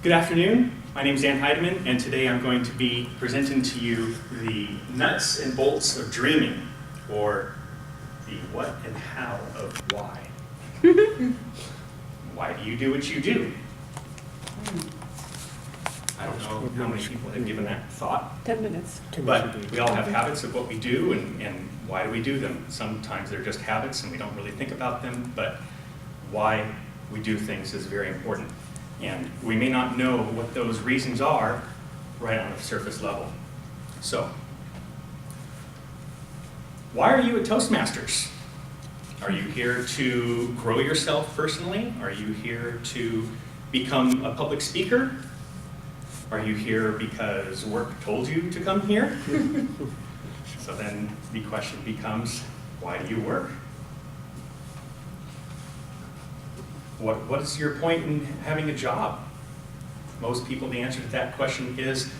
Good afternoon. My name is Heideman, and today I'm going to be presenting to you the nuts and bolts of dreaming, or the what and how of why. Why do you do what you do? I don't know how many people have given that thought. 10 minutes. But we all have habits of what we do, and why do we do them? Sometimes they're just habits and we don't really think about them, but why we do things is very important. And we may not know what those reasons are right on the surface level. So, why are you at Toastmasters? Are you here to grow yourself personally? Are you here to become a public speaker? Are you here because work told you to come here? So then the question becomes, why do you work? What is your point in having a job? Most people, the answer to that question is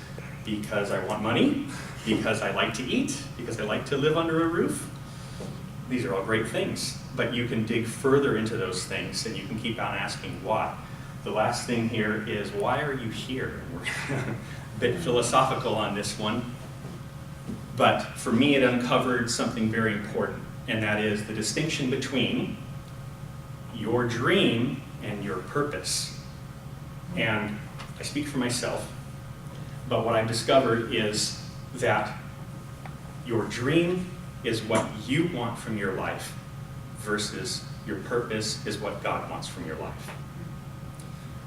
because I want money, because I like to eat, because I like to live under a roof. These are all great things, but you can dig further into those things and you can keep on asking why. The last thing here is, why are you here? We're a bit philosophical on this one, but for me it uncovered something very important, and that is the distinction between your dream and your purpose. And I speak for myself, but what I've discovered is that your dream is what you want from your life versus your purpose is what God wants from your life.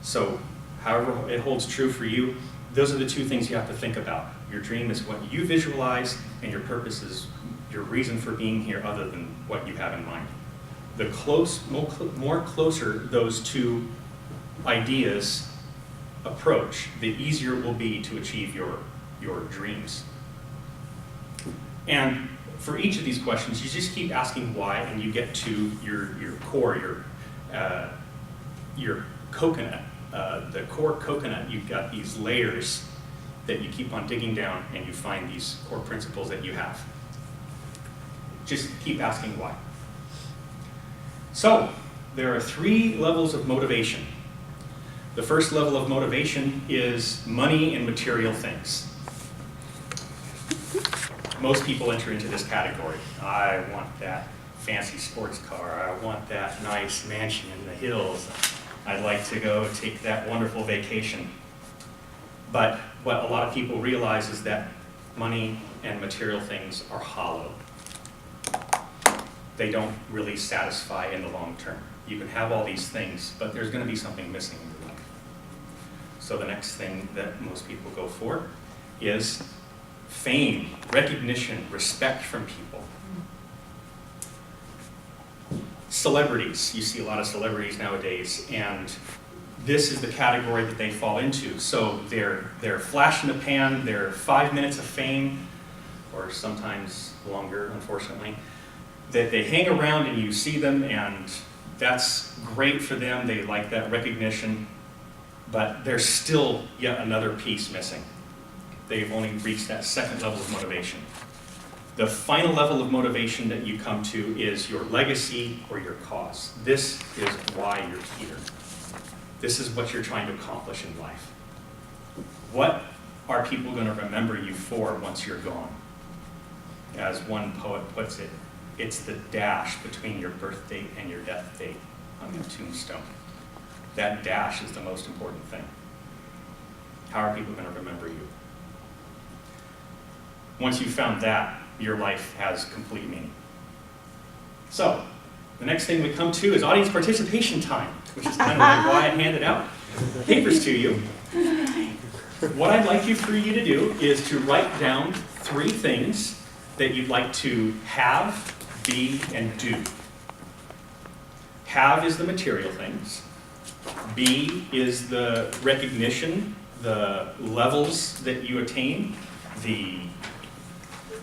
So, however it holds true for you, those are the two things you have to think about. Your dream is what you visualize, and your purpose is your reason for being here other than what you have in mind. The more closer those two ideas approach, the easier it will be to achieve your dreams. And for each of these questions, you just keep asking why, and you get to your core, your coconut. The core coconut, you've got these layers that you keep on digging down, and you find these core principles that you have. Just keep asking why. So, there are 3 levels of motivation. The first level of motivation is money and material things. Most people enter into this category. I want that fancy sports car. I want that nice mansion in the hills. I'd like to go take that wonderful vacation. But what a lot of people realize is that money and material things are hollow. They don't really satisfy in the long term. You can have all these things, but there's going to be something missing in your life. So the next thing that most people go for is fame, recognition, respect from people. Celebrities. You see a lot of celebrities nowadays, and this is the category that they fall into. So they're flash in the pan, they're 5 minutes of fame, or sometimes longer, unfortunately, that they hang around and you see them, and that's great for them. They like that recognition, but there's still yet another piece missing. They've only reached that second level of motivation. The final level of motivation that you come to is your legacy or your cause. This is why you're here. This is what you're trying to accomplish in life. What are people going to remember you for once you're gone? As one poet puts it, it's the dash between your birth date and your death date on the tombstone. That dash is the most important thing. How are people going to remember you? Once you've found that, your life has complete meaning. So, the next thing we come to is audience participation time, which is kind of like why I handed out papers to you. What I'd like for you to do is to write down 3 things that you'd like to have, be, and do. Have is the material things. Be is the recognition, the levels that you attain,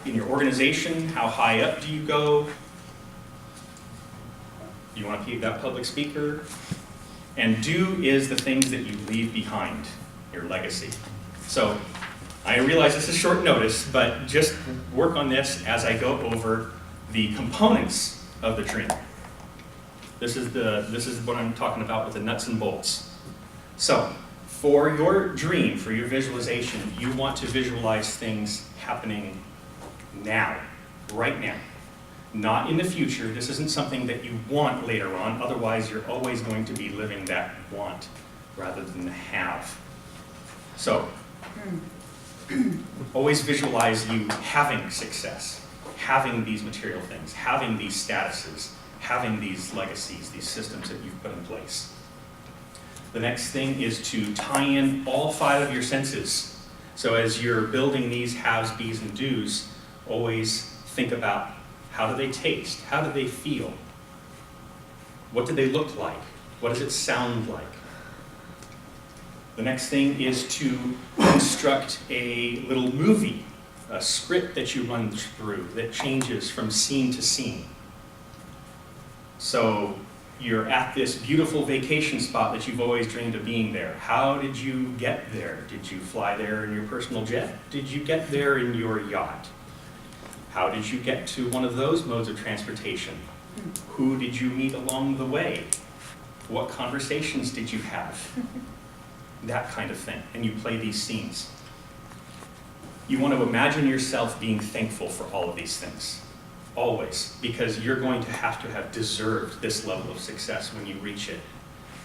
in your organization, how high up do you go? Do you want to be that public speaker? And do is the things that you leave behind, your legacy. So I realize this is short notice, but just work on this as I go over the components of the dream. This is what I'm talking about with the nuts and bolts. So, for your dream, for your visualization, you want to visualize things happening now, right now. Not in the future. This isn't something that you want later on, otherwise you're always going to be living that want rather than the have. So, always visualize you having success, having these material things, having these statuses, having these legacies, these systems that you've put in place. The next thing is to tie in all 5 of your senses. So as you're building these haves, bees, and do's, always think about how do they taste? How do they feel? What do they look like? What does it sound like? The next thing is to construct a little movie, a script that you run through that changes from scene to scene. So you're at this beautiful vacation spot that you've always dreamed of being there. How did you get there? Did you fly there in your personal jet? Did you get there in your yacht? How did you get to one of those modes of transportation? Who did you meet along the way? What conversations did you have? That kind of thing. And you play these scenes. You want to imagine yourself being thankful for all of these things. Always. Because you're going to have deserved this level of success when you reach it.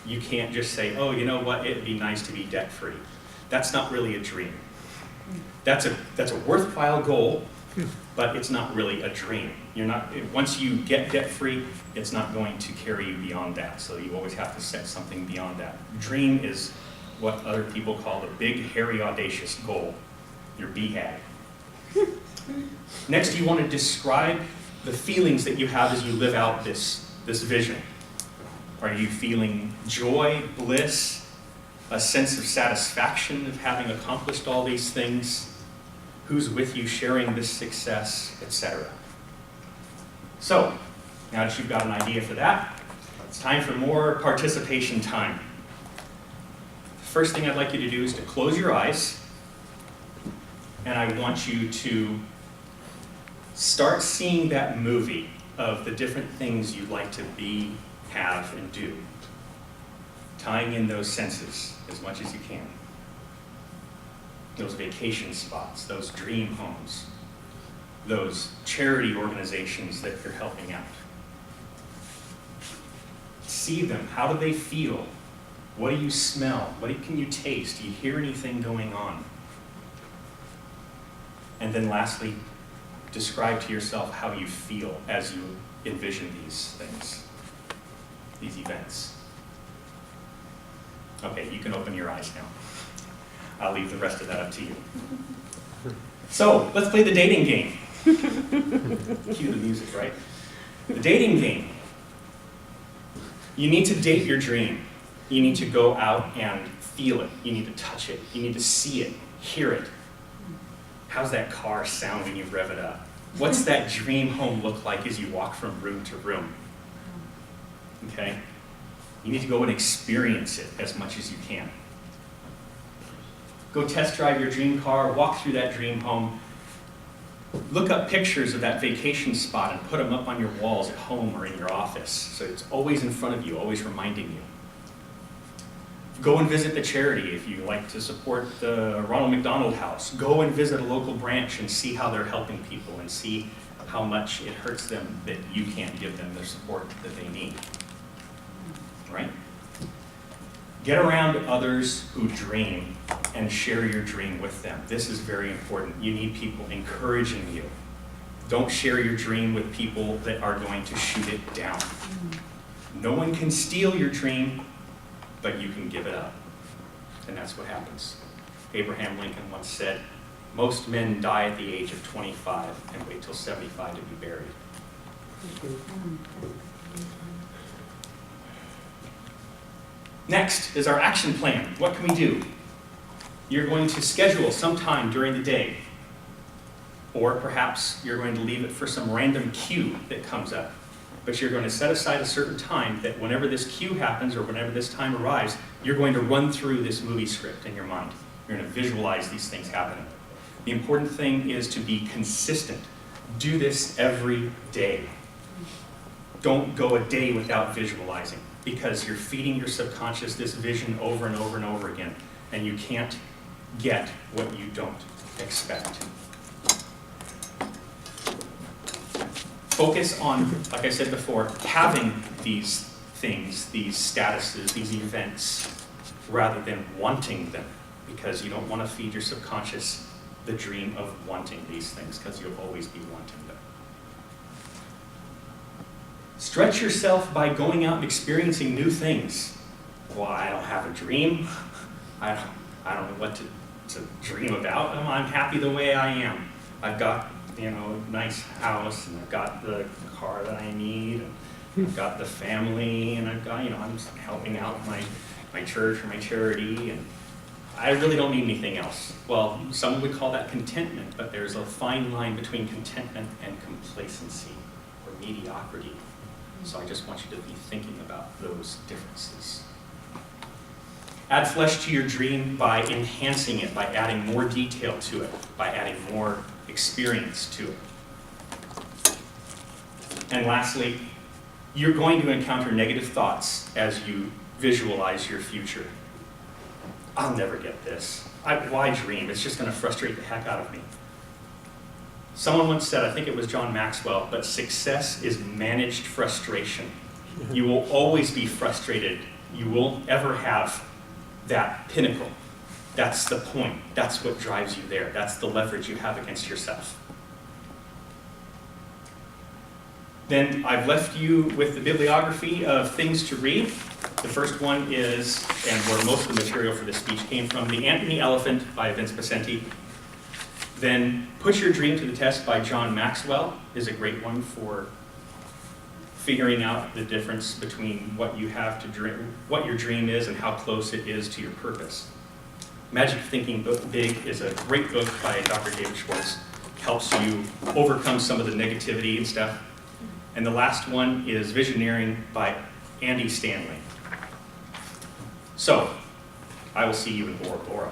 You can't just say, oh, you know what, it'd be nice to be debt-free. That's not really a dream. That's a worthwhile goal, but it's not really a dream. Once you get debt-free, it's not going to carry you beyond that. So you always have to set something beyond that. Dream is what other people call the big, hairy, audacious goal, your BHAG. Next, you want to describe the feelings that you have as you live out this vision. Are you feeling joy, bliss, a sense of satisfaction of having accomplished all these things? Who's with you sharing this success, etc.? So, now that you've got an idea for that, it's time for more participation time. The first thing I'd like you to do is to close your eyes, and I want you to start seeing that movie of the different things you'd like to be, have, and do. Tying in those senses as much as you can. Those vacation spots, those dream homes, those charity organizations that you're helping out. See them. How do they feel? What do you smell? What can you taste? Do you hear anything going on? And then lastly, describe to yourself how you feel as you envision these things, these events. Okay, you can open your eyes now. I'll leave the rest of that up to you. So, let's play the dating game. Cue the music, right? The dating game. You need to date your dream. You need to go out and feel it. You need to touch it. You need to see it, hear it. How's that car sound when you rev it up? What's that dream home look like as you walk from room to room? Okay? You need to go and experience it as much as you can. Go test drive your dream car, walk through that dream home, look up pictures of that vacation spot and put them up on your walls at home or in your office so it's always in front of you, always reminding you. Go and visit the charity if you like to support the Ronald McDonald House. Go and visit a local branch and see how they're helping people and see how much it hurts them that you can't give them the support that they need. Right? Get around others who dream and share your dream with them. This is very important. You need people encouraging you. Don't share your dream with people that are going to shoot it down. No one can steal your dream, but you can give it up. And that's what happens. Abraham Lincoln once said, most men die at the age of 25 and wait till 75 to be buried. Next is our action plan. What can we do? You're going to schedule some time during the day, or perhaps you're going to leave it for some random cue that comes up. But you're going to set aside a certain time that whenever this cue happens or whenever this time arrives, you're going to run through this movie script in your mind. You're going to visualize these things happening. The important thing is to be consistent. Do this every day. Don't go a day without visualizing, because you're feeding your subconscious this vision over and over and over again, and you can't get what you don't expect. Focus on, like I said before, having these things, these statuses, these events, rather than wanting them, because you don't want to feed your subconscious the dream of wanting these things, because you'll always be wanting them. Stretch yourself by going out and experiencing new things. Well, I don't have a dream. I don't know what to dream about. I'm happy the way I am. I've got, a nice house, and I've got the car that I need, and I've got the family, and I've got, I'm just helping out my church or my charity, and I really don't need anything else. Well, some would call that contentment, but there's a fine line between contentment and complacency or mediocrity. So I just want you to be thinking about those differences. Add flesh to your dream by enhancing it, by adding more detail to it, by adding more experience to it. And lastly, you're going to encounter negative thoughts as you visualize your future. I'll never get this. Why dream? It's just going to frustrate the heck out of me. Someone once said, I think it was John Maxwell, but success is managed frustration. You will always be frustrated. You won't ever have that pinnacle. That's the point. That's what drives you there. That's the leverage you have against yourself. Then I've left you with the bibliography of things to read. The first one is, and where most of the material for this speech came from, The Ant and the Elephant by Vince Pacenti. Then Put Your Dream to the Test by John Maxwell is a great one for figuring out the difference between what you have to dream, what your dream is, and how close it is to your purpose. Magic of Thinking Big is a great book by Dr. David Schwartz. Helps you overcome some of the negativity and stuff. And the last one is Visioneering by Andy Stanley. So, I will see you in Bora Bora.